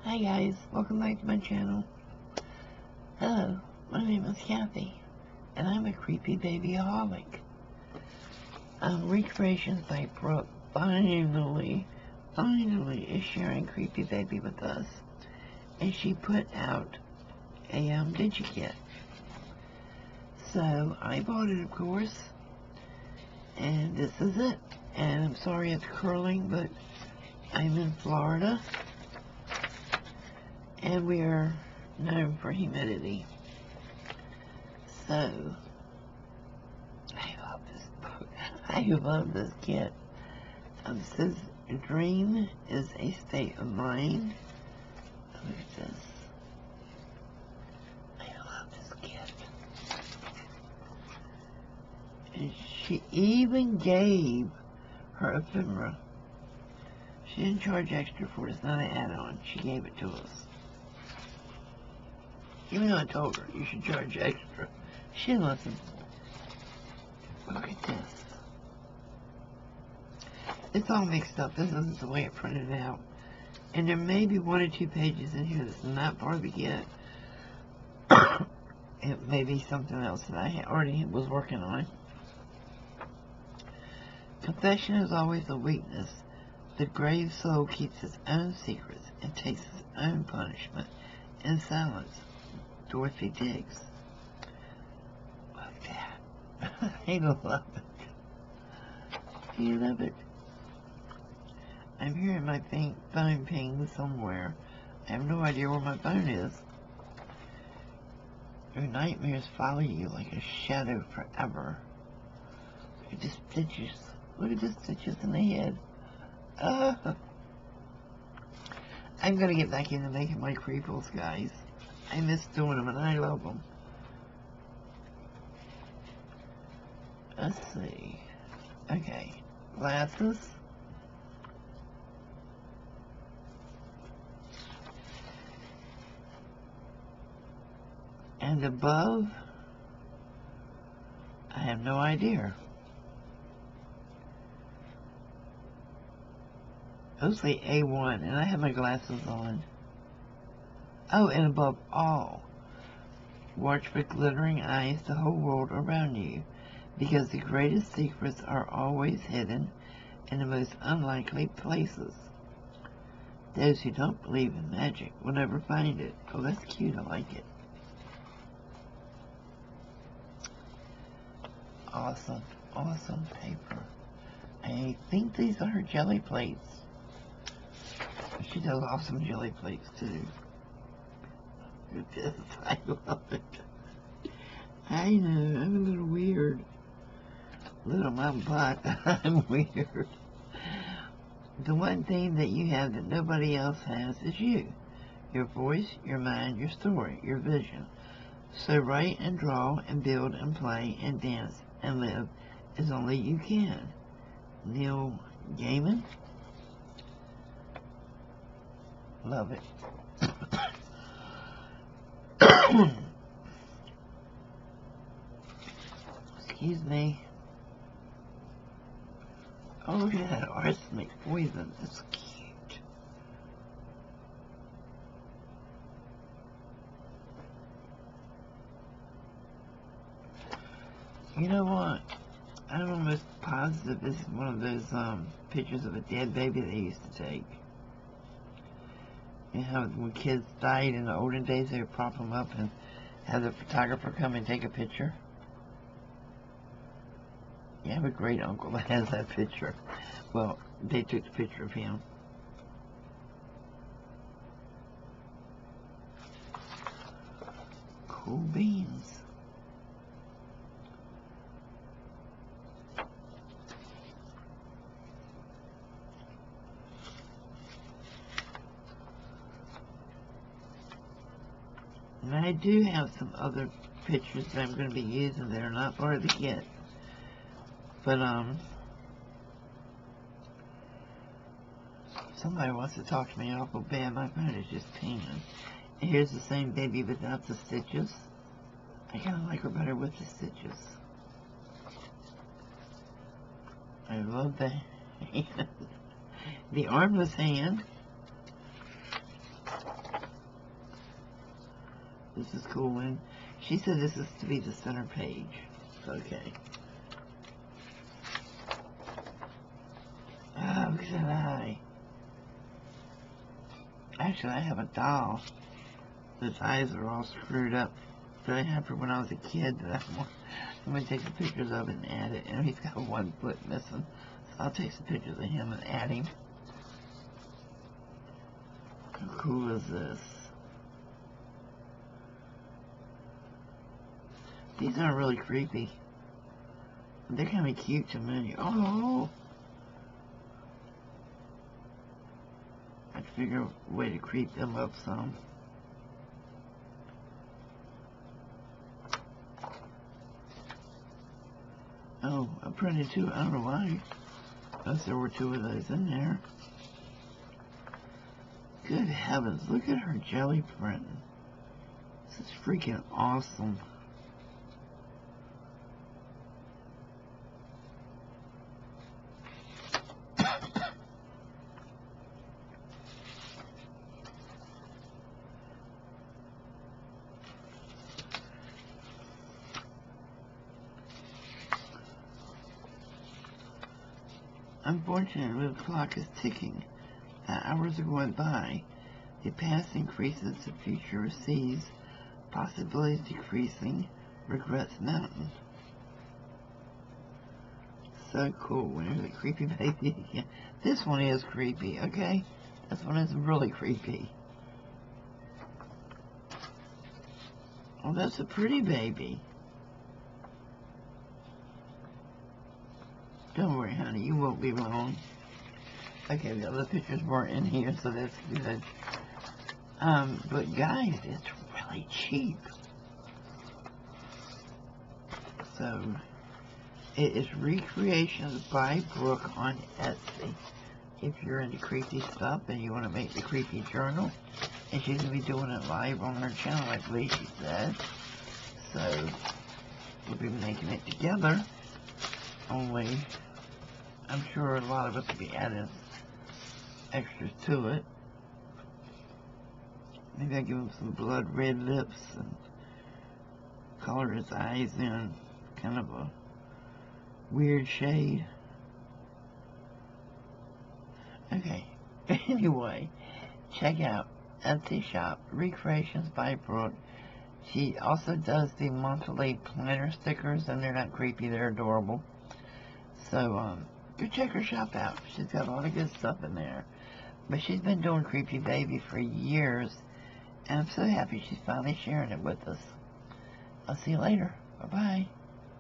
Hi guys, welcome back to my channel. Hello, my name is Kathy, and I'm a creepy babyaholic. Recreations by Brooke finally is sharing Creepy Baby with us, and she put out a digikit. So I bought it, of course, and this is it. And I'm sorry it's curling, but I'm in Florida, and we are known for humidity. So, I love this book. I love this kit. It says, dream is a state of mind. Look at this. I love this kit. And she even gave her ephemera. She didn't charge extra for it. It's not an add-on. She gave it to us. Even though I told her you should charge extra, she didn't listen. Look at this. It's all mixed up. This isn't the way it printed out. And there may be 1 or 2 pages in here that's not part of it yet. It may be something else that I already was working on. Confession is always a weakness. The grave soul keeps its own secrets and takes its own punishment in silence. Dorothy Diggs. Look at that. I love it. Do you love it? I'm hearing my phone ping somewhere. I have no idea where my phone is. Your nightmares follow you like a shadow forever. Look at the stitches. Look at the stitches in the head. I'm going to get back into making my creeples, guys. I miss doing them, and I love them. Let's see. Okay. Glasses. And above, I have no idea. Mostly A1, and I have my glasses on. Oh, and above all, watch for glittering eyes the whole world around you, because the greatest secrets are always hidden in the most unlikely places. Those who don't believe in magic will never find it. Oh, that's cute. I like it. Awesome, awesome paper. I think these are her jelly plates. She does awesome jelly plates, too. Look at this. I love it. I know, I'm a little weird. Little my butt. I'm weird. The one thing that you have that nobody else has is you. Your voice, your mind, your story, your vision. So write and draw and build and play and dance and live as only you can. Neil Gaiman. Love it. Excuse me. Oh, look at that arsenic poison. It's cute. You know what? I'm almost positive this is one of those pictures of a dead baby they used to take. You know, when kids died in the olden days, they would prop them up and have the photographer come and take a picture. Yeah, I have a great uncle that has that picture. Well, they took the picture of him. Cool beans. And I do have some other pictures that I'm going to be using that are not part of the kit. But, somebody wants to talk to me awful bad. My phone is just pinging. And here's the same baby without the stitches. I kind of like her better with the stitches. I love the hand. The armless hand. This is cool. And she said this is to be the center page. Okay. Oh, look at that eye. Actually, I have a doll. His eyes are all screwed up. That I had from when I was a kid. That I'm going to take some pictures of it and add it. And he's got one foot missing. So I'll take some pictures of him and add him. How cool is this? These aren't really creepy. They're kind of cute to me. Oh! I'd figure a way to creep them up some. Oh, I printed two. I don't know why. Unless there were two of those in there. Good heavens, look at her jelly print. This is freaking awesome. Unfortunately, the clock is ticking. Hours are going by. The past increases, the future recedes. Possibilities decreasing. Regrets mountain. So cool. Whenever the creepy baby again. This one is creepy, okay? This one is really creepy. Oh, that's a pretty baby. Don't worry, honey, you won't be long. Okay, the other pictures weren't in here, so that's good. But guys, it's really cheap. So, it is Recreations by Brooke on Etsy. If you're into creepy stuff and you want to make the creepy journal, and she's going to be doing it live on her channel, I believe she said. So, we'll be making it together. Only, I'm sure a lot of us will be adding extras to it. Maybe I'll give him some blood red lips and color his eyes in kind of a weird shade. Okay, anyway, check out Etsy shop, Recreations by Brooke. She also does the monthly planner stickers, and they're not creepy, they're adorable. So, go check her shop out. She's got a lot of good stuff in there. But she's been doing Creepy Baby for years, and I'm so happy she's finally sharing it with us. I'll see you later. Bye-bye.